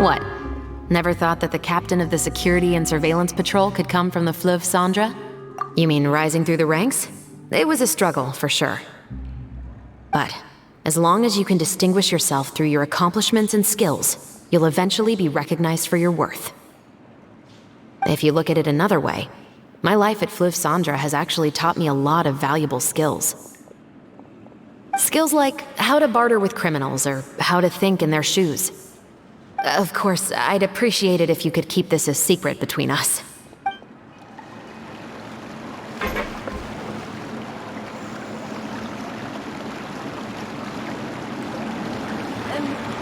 What? Never thought that the captain of the security and surveillance patrol could come from the Fleuve Cendra? You mean rising through the ranks? It was a struggle, for sure. But as long as you can distinguish yourself through your accomplishments and skills, you'll eventually be recognized for your worth. If you look at it another way, my life at Fleuve Cendra has actually taught me a lot of valuable skills. Skills like how to barter with criminals or how to think in their shoes. Of course, I'd appreciate it if you could keep this a secret between us.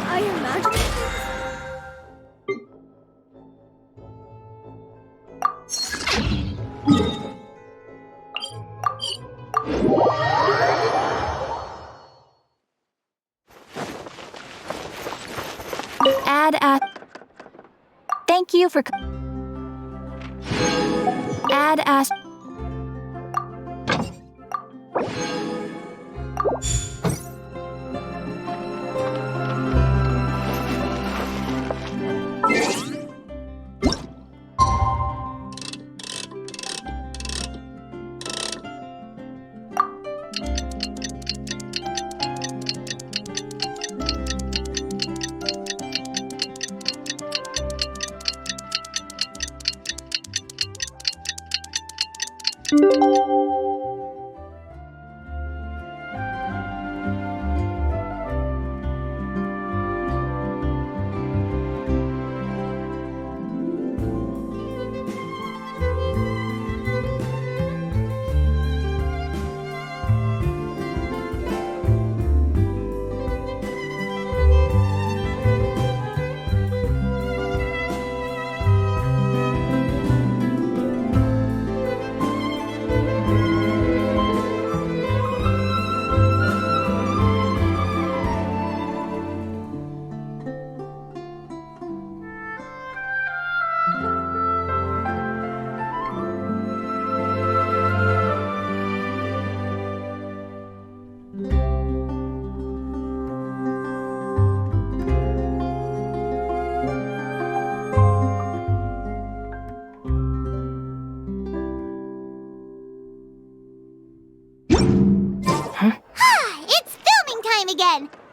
I imagine... Thank you for...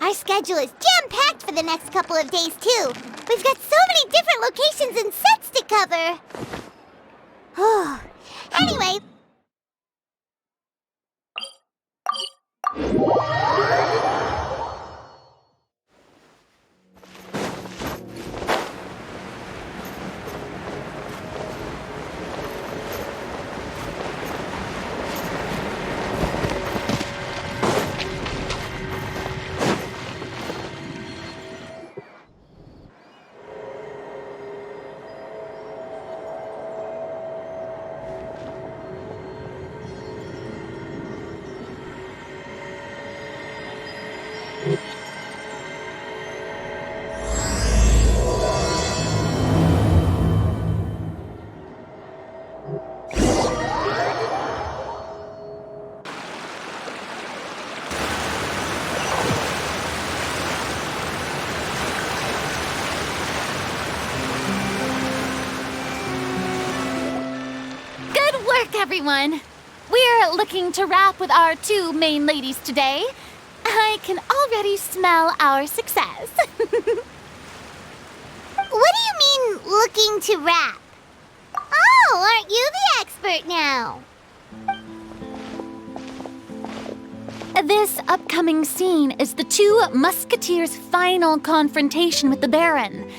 Our schedule is jam-packed for the next couple of days, too. We've got so many different locations and sets to cover. Anyway... everyone. We're looking to wrap with our two main ladies today. I can already smell our success. What do you mean, looking to wrap? Oh, aren't you the expert now? This upcoming scene is the two musketeers' final confrontation with the Baron.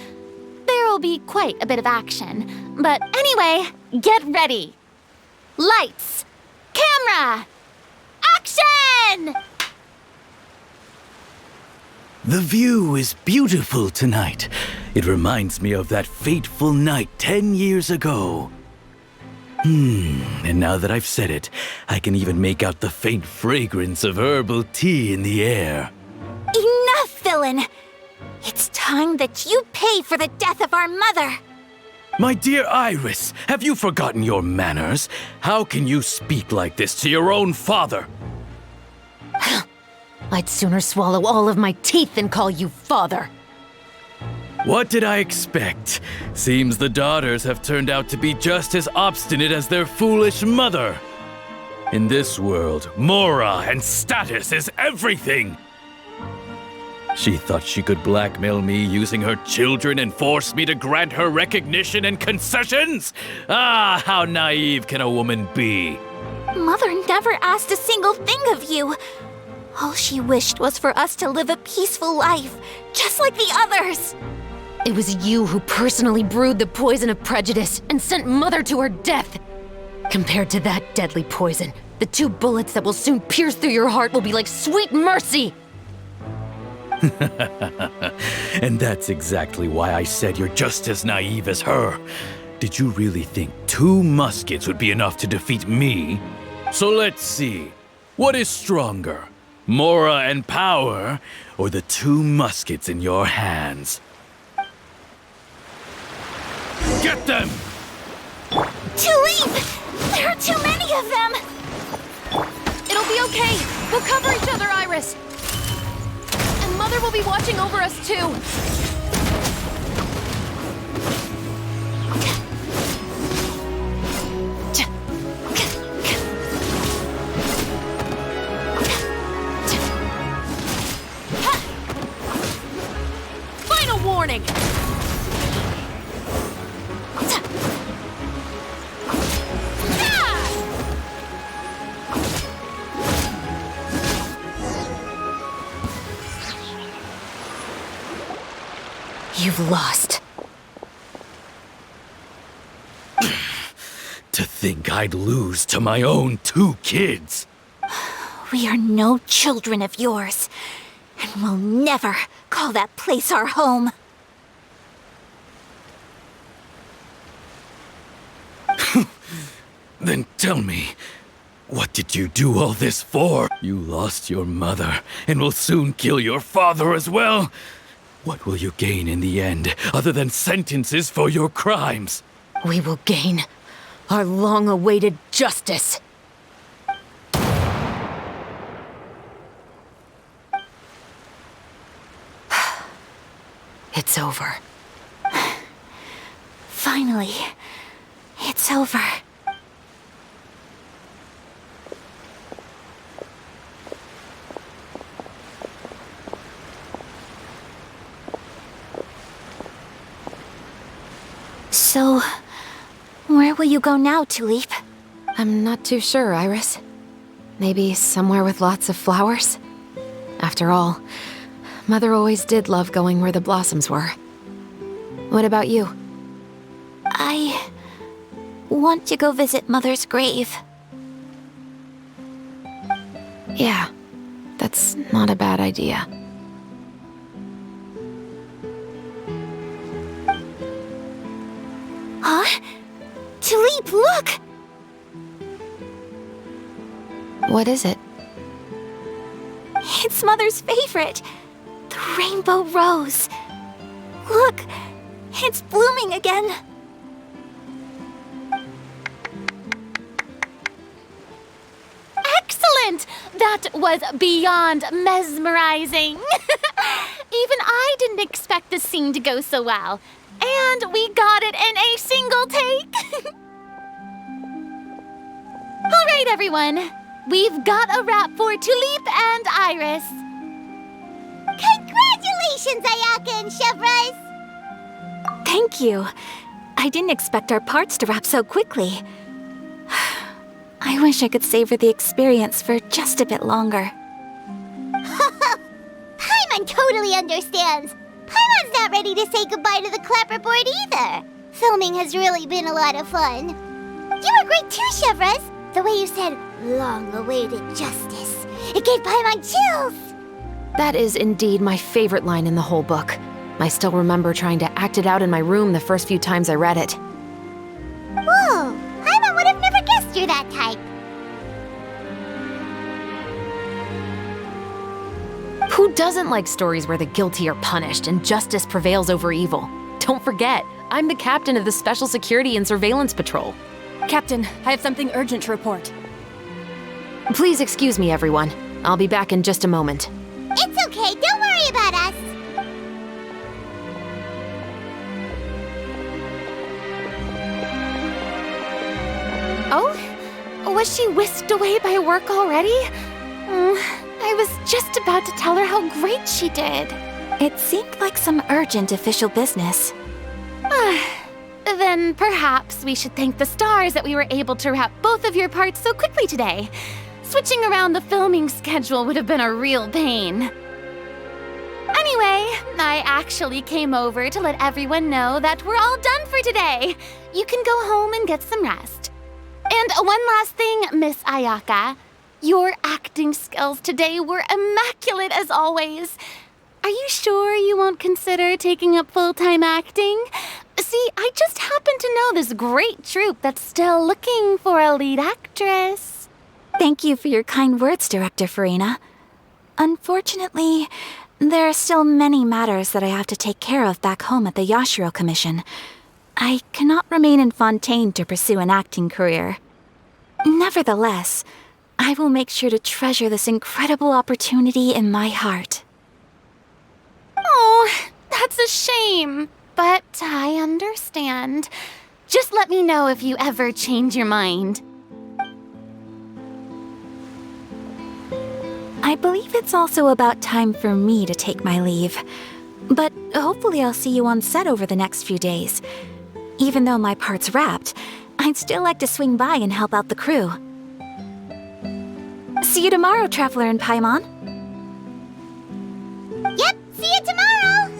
There'll be quite a bit of action. But anyway, get ready. Lights, camera, action! The view is beautiful tonight. It reminds me of that fateful night 10 years ago. And now that I've said it, I can even make out the faint fragrance of herbal tea in the air. Enough, villain! It's time that you pay for the death of our mother! My dear Iris, have you forgotten your manners? How can you speak like this to your own father? I'd sooner swallow all of my teeth than call you father. What did I expect? Seems the daughters have turned out to be just as obstinate as their foolish mother. In this world, mora and status is everything. She thought she could blackmail me using her children and force me to grant her recognition and concessions? Ah, how naive can a woman be? Mother never asked a single thing of you. All she wished was for us to live a peaceful life, just like the others. It was you who personally brewed the poison of prejudice and sent Mother to her death. Compared to that deadly poison, the 2 bullets that will soon pierce through your heart will be like sweet mercy. And that's exactly why I said you're just as naive as her. Did you really think 2 muskets would be enough to defeat me? So let's see. What is stronger? Mora and power, or the 2 muskets in your hands? Get them! Tulip! There are too many of them! It'll be okay. We'll cover each other, Iris. And Mother will be watching over us, too. Final warning! You've lost. To think I'd lose to my own 2 kids. We are no children of yours, and we'll never call that place our home. Then tell me, what did you do all this for? You lost your mother, and will soon kill your father as well. What will you gain in the end, other than sentences for your crimes? We will gain our long-awaited justice. It's over. Finally, it's over. So, where will you go now, Tulip? I'm not too sure, Iris. Maybe somewhere with lots of flowers? After all, Mother always did love going where the blossoms were. What about you? I want to go visit Mother's grave. Yeah, that's not a bad idea. Huh? Tulip, look! What is it? It's Mother's favorite, the rainbow rose. Look, it's blooming again. Excellent! That was beyond mesmerizing. Even I didn't expect the scene to go so well. And we got it in a single take. All right, everyone. We've got a wrap for Tulip and Iris. Congratulations, Ayaka and Chevres! Thank you. I didn't expect our parts to wrap so quickly. I wish I could savor the experience for just a bit longer. Paimon totally understands. Paimon's not ready to say goodbye to the clapperboard either. Filming has really been a lot of fun. You were great too, Chevres. The way you said, long-awaited justice. It gave Paimon chills. That is indeed my favorite line in the whole book. I still remember trying to act it out in my room the first few times I read it. Whoa, Paimon would have never guessed you're that type. Who doesn't like stories where the guilty are punished and justice prevails over evil? Don't forget, I'm the captain of the Special Security and Surveillance Patrol. Captain, I have something urgent to report. Please excuse me, everyone. I'll be back in just a moment. It's okay, don't worry about us. Oh? Was she whisked away by work already? I was just about to tell her how great she did. It seemed like some urgent official business. Then perhaps we should thank the stars that we were able to wrap both of your parts so quickly today. Switching around the filming schedule would have been a real pain. Anyway, I actually came over to let everyone know that we're all done for today. You can go home and get some rest. And one last thing, Miss Ayaka. Your acting skills today were immaculate as always. Are you sure you won't consider taking up full-time acting? See, I just happen to know this great troupe that's still looking for a lead actress. Thank you for your kind words, Director Farina. Unfortunately, there are still many matters that I have to take care of back home at the Yashiro Commission. I cannot remain in Fontaine to pursue an acting career. Nevertheless, I will make sure to treasure this incredible opportunity in my heart. Oh, that's a shame. But I understand. Just let me know if you ever change your mind. I believe it's also about time for me to take my leave. But hopefully I'll see you on set over the next few days. Even though my part's wrapped, I'd still like to swing by and help out the crew. See you tomorrow, Traveler in Paimon. Yep, see you tomorrow!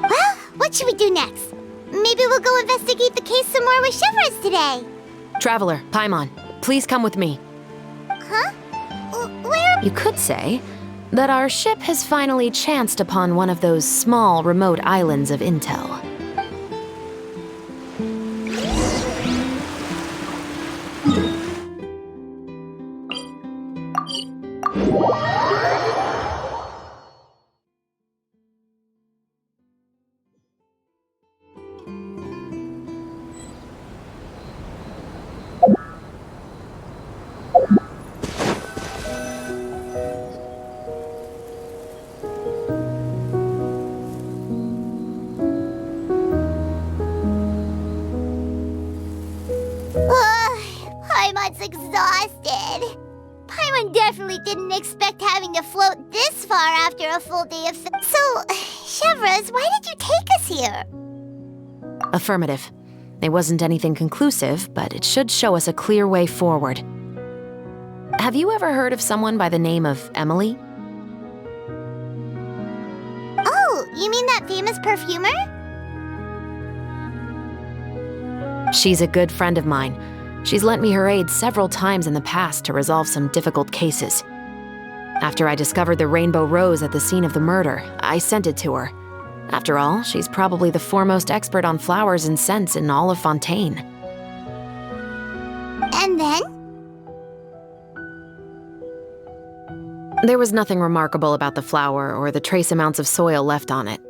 Well, what should we do next? Maybe we'll go investigate the case some more with Chevres today. Traveler, Paimon, please come with me. Huh? Where? You could say that our ship has finally chanced upon one of those small, remote islands of intel. Paimon's exhausted. Paimon definitely didn't expect having to float this far after a full day of... So, Chevres, why did you take us here? Affirmative. It wasn't anything conclusive, but it should show us a clear way forward. Have you ever heard of someone by the name of Emily? Oh, you mean that famous perfumer? She's a good friend of mine. She's lent me her aid several times in the past to resolve some difficult cases. After I discovered the rainbow rose at the scene of the murder, I sent it to her. After all, she's probably the foremost expert on flowers and scents in all of Fontaine. And then? There was nothing remarkable about the flower or the trace amounts of soil left on it.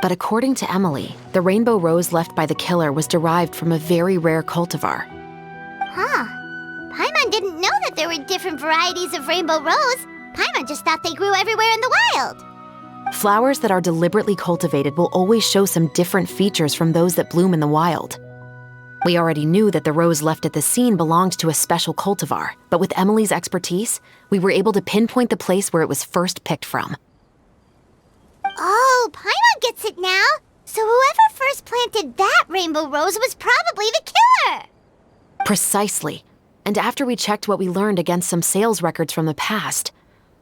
But according to Emily, the rainbow rose left by the killer was derived from a very rare cultivar. Huh. Paimon didn't know that there were different varieties of rainbow rose. Paimon just thought they grew everywhere in the wild. Flowers that are deliberately cultivated will always show some different features from those that bloom in the wild. We already knew that the rose left at the scene belonged to a special cultivar, but with Emily's expertise, we were able to pinpoint the place where it was first picked from. Oh, Paimon gets it now. So whoever first planted that rainbow rose was probably the killer. Precisely. And after we checked what we learned against some sales records from the past,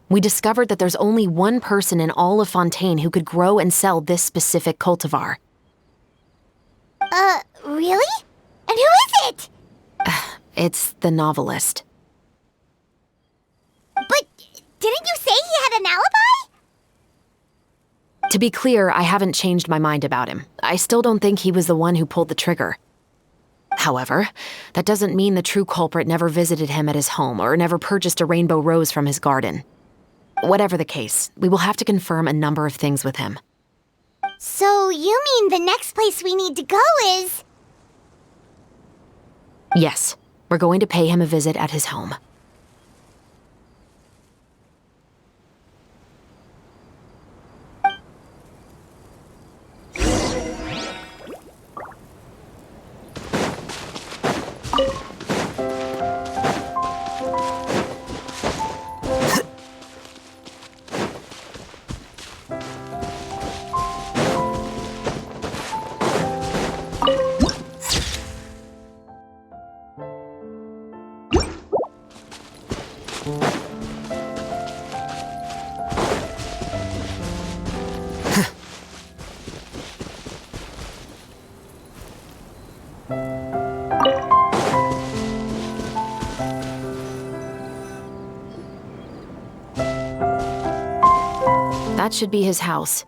we discovered that there's only one person in all of Fontaine who could grow and sell this specific cultivar. Really? And who is it? It's the novelist. But didn't you say he had an alibi? To be clear, I haven't changed my mind about him. I still don't think he was the one who pulled the trigger. However, that doesn't mean the true culprit never visited him at his home or never purchased a rainbow rose from his garden. Whatever the case, we will have to confirm a number of things with him. So you mean the next place we need to go is... Yes, we're going to pay him a visit at his home. That should be his house.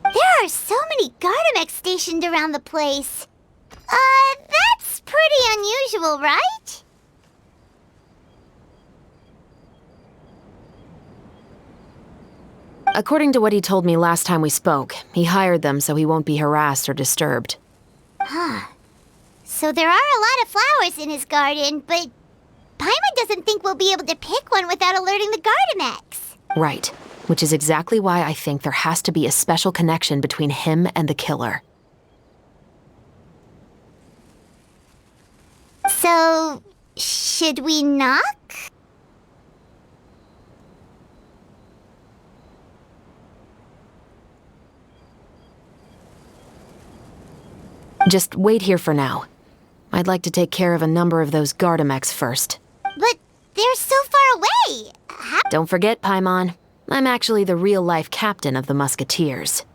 There are so many Gardamex stationed around the place. That's pretty unusual, right? According to what he told me last time we spoke, he hired them so he won't be harassed or disturbed. So there are a lot of flowers in his garden, but Paimon doesn't think we'll be able to pick one without alerting the Gardamex. Right. Which is exactly why I think there has to be a special connection between him and the killer. So, should we knock? Just wait here for now. I'd like to take care of a number of those Gardamex first. But they're so far away. Don't forget, Paimon. I'm actually the real-life captain of the Musketeers.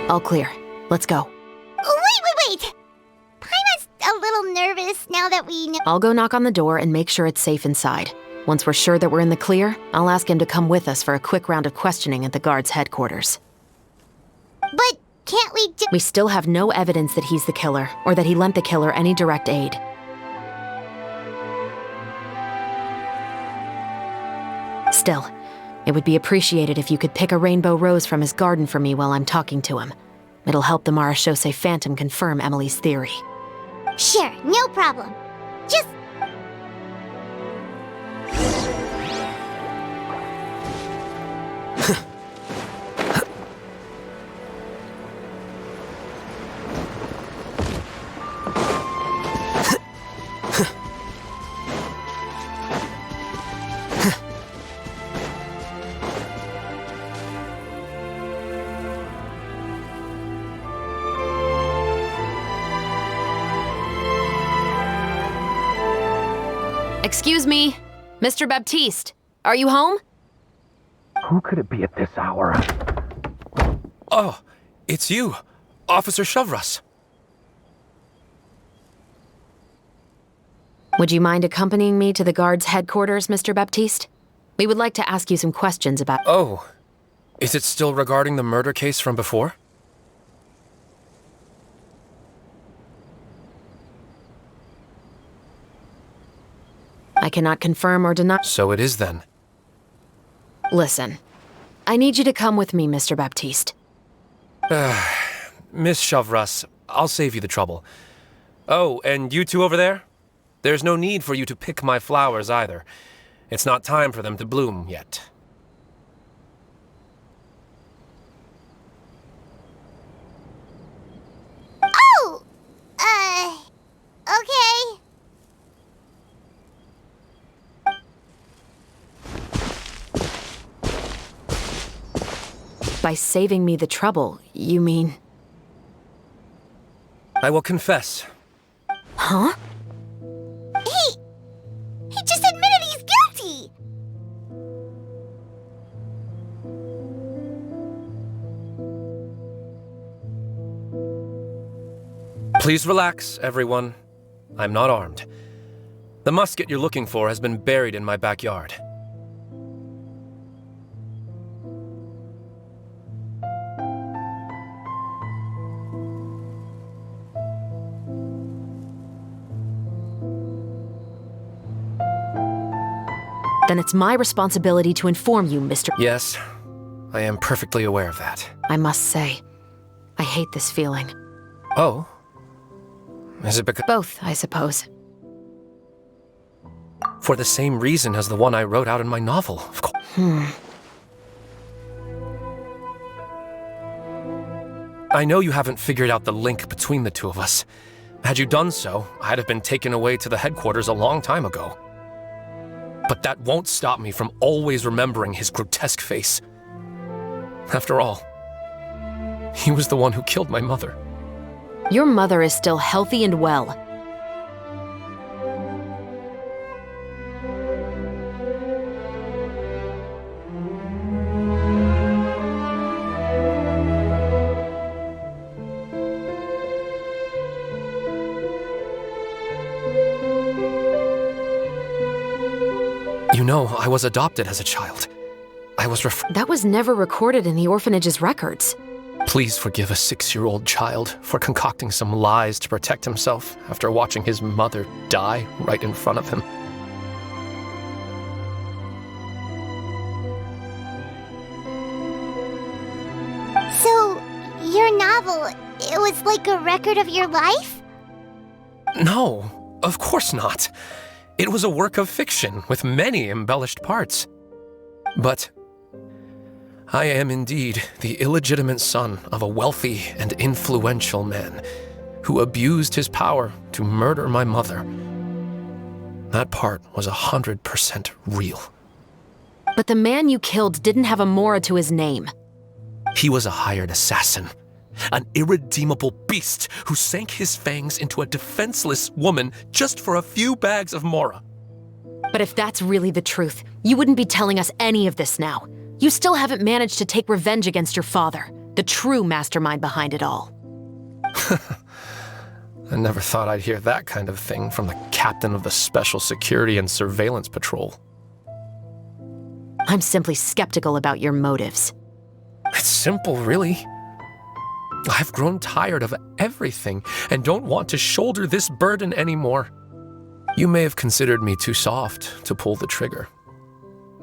All clear. Let's go. Wait! Paimon's a little nervous now that we know. I'll go knock on the door and make sure it's safe inside. Once we're sure that we're in the clear, I'll ask him to come with us for a quick round of questioning at the guard's headquarters. But can't we do— We still have no evidence that he's the killer, or that he lent the killer any direct aid. Still, it would be appreciated if you could pick a rainbow rose from his garden for me while I'm talking to him. It'll help the Marachose Phantom confirm Emily's theory. Sure, no problem. Just— Excuse me, Mr. Baptiste, are you home? Who could it be at this hour? Oh, it's you, Officer Shavras. Would you mind accompanying me to the guard's headquarters, Mr. Baptiste? We would like to ask you some questions about— Oh, is it still regarding the murder case from before? I cannot confirm or deny— So it is then. Listen, I need you to come with me, Mr. Baptiste. Miss Shavras, I'll save you the trouble. Oh, and you two over there? There's no need for you to pick my flowers either. It's not time for them to bloom yet. Oh! Okay. By saving me the trouble, you mean— I will confess. Huh? He just admitted he's guilty! Please relax, everyone. I'm not armed. The musket you're looking for has been buried in my backyard. then it's my responsibility to inform you, Mr. Yes, I am perfectly aware of that. I must say, I hate this feeling. Oh? Is it because... Both, I suppose. For the same reason as the one I wrote out in my novel, of course. I know you haven't figured out the link between the two of us. Had you done so, I'd have been taken away to the headquarters a long time ago. But that won't stop me from always remembering his grotesque face. After all, he was the one who killed my mother. Your mother is still healthy and well. You know, I was adopted as a child. I was That was never recorded in the orphanage's records. Please forgive a 6-year-old child for concocting some lies to protect himself after watching his mother die right in front of him. So, your novel, it was like a record of your life? No, of course not. It was a work of fiction with many embellished parts. But I am indeed the illegitimate son of a wealthy and influential man who abused his power to murder my mother. That part was 100% real. But the man you killed didn't have a Mora to his name. He was a hired assassin, an irredeemable beast who sank his fangs into a defenseless woman just for a few bags of Mora. But if that's really the truth, you wouldn't be telling us any of this now. You still haven't managed to take revenge against your father, the true mastermind behind it all. I never thought I'd hear that kind of thing from the captain of the Special Security and Surveillance Patrol. I'm simply skeptical about your motives. It's simple, really. I've grown tired of everything and don't want to shoulder this burden anymore. You may have considered me too soft to pull the trigger.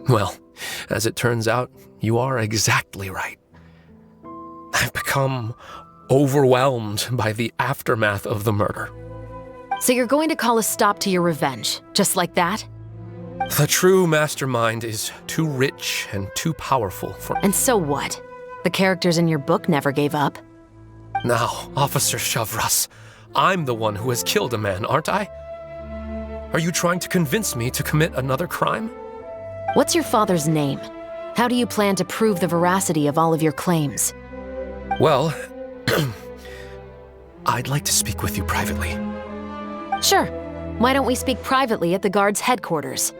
Well, as it turns out, you are exactly right. I've become overwhelmed by the aftermath of the murder. So you're going to call a stop to your revenge, just like that? The true mastermind is too rich and too powerful for... And so what? The characters in your book never gave up. Now, Officer Shavras, I'm the one who has killed a man, aren't I? Are you trying to convince me to commit another crime? What's your father's name? How do you plan to prove the veracity of all of your claims? Well, I'd like to speak with you privately. Sure. Why don't we speak privately at the guard's headquarters?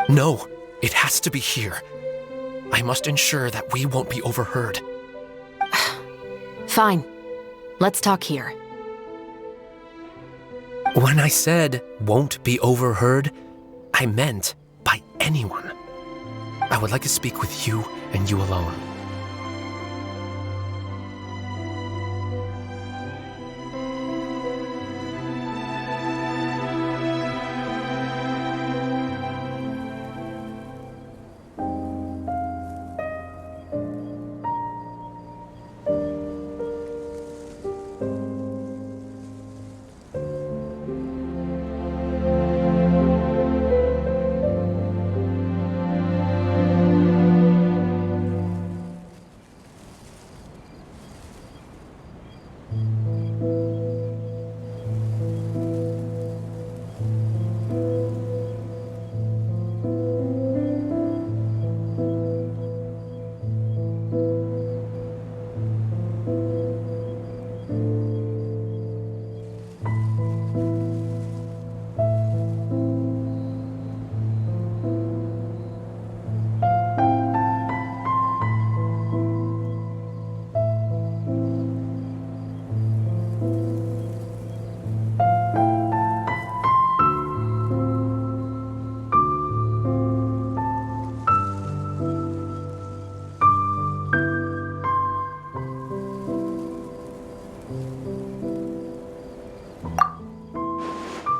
No, it has to be here. I must ensure that we won't be overheard. Fine. Let's talk here. When I said won't be overheard, I meant by anyone. I would like to speak with you and you alone.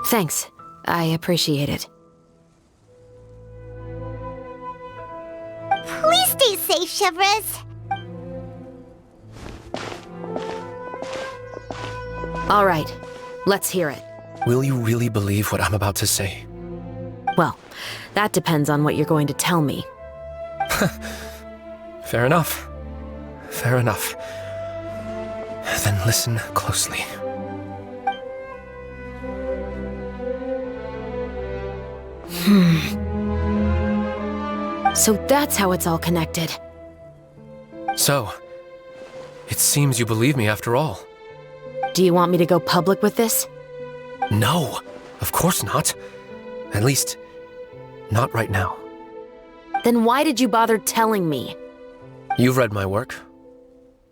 Thanks. I appreciate it. safe, Chevres. All right, let's hear it. Will you really believe what I'm about to say? Well, that depends on what you're going to tell me. Fair enough. Fair enough. Then listen closely. So that's how it's all connected. So, it seems you believe me after all. Do you want me to go public with this? No, of course not. At least, not right now. Then why did you bother telling me? You've read my work.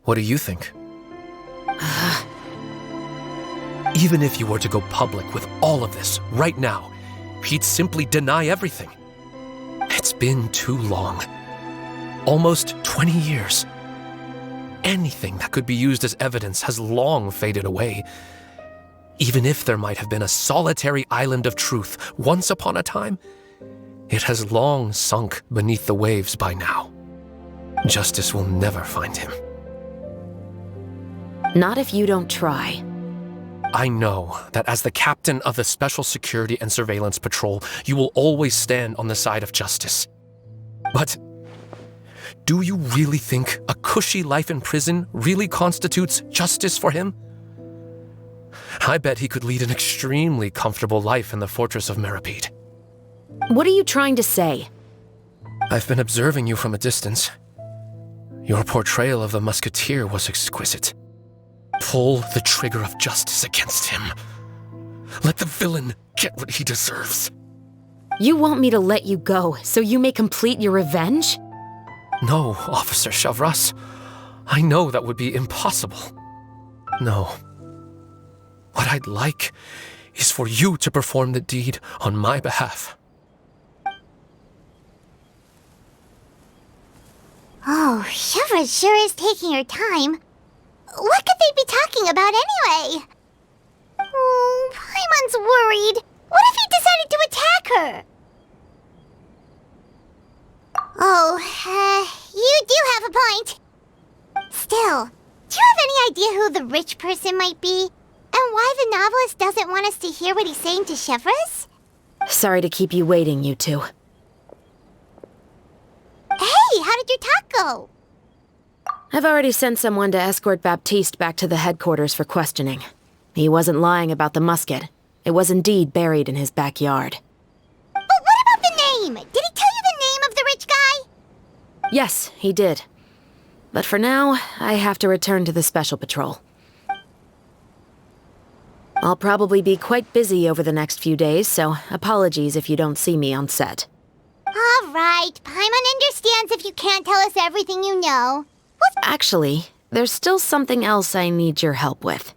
What do you think? Even if you were to go public with all of this right now, he'd simply deny everything. It's been too long. Almost 20 years. Anything that could be used as evidence has long faded away. Even if there might have been a solitary island of truth once upon a time, it has long sunk beneath the waves by now. Justice will never find him. Not if you don't try. I know that as the captain of the Special Security and Surveillance Patrol, you will always stand on the side of justice. But do you really think a cushy life in prison really constitutes justice for him? I bet he could lead an extremely comfortable life in the fortress of Meripede. What are you trying to say? I've been observing you from a distance. Your portrayal of the musketeer was exquisite. Pull the trigger of justice against him. Let the villain get what he deserves. You want me to let you go so you may complete your revenge? No, Officer Chavras. I know that would be impossible. No. What I'd like is for you to perform the deed on my behalf. Oh, Chevres sure is taking her time. What could they be talking about anyway? Oh, Paimon's worried. What if he decided to attack her? Oh, you do have a point. Still, do you have any idea who the rich person might be? And why the novelist doesn't want us to hear what he's saying to Chevres? Sorry to keep you waiting, you two. Hey, how did your talk go? I've already sent someone to escort Baptiste back to the headquarters for questioning. He wasn't lying about the musket. It was indeed buried in his backyard. But what about the name? Did he tell you the name of the rich guy? Yes, he did. But for now, I have to return to the Special Patrol. I'll probably be quite busy over the next few days, so apologies if you don't see me on set. All right, Paimon understands if you can't tell us everything you know. Actually, there's still something else I need your help with.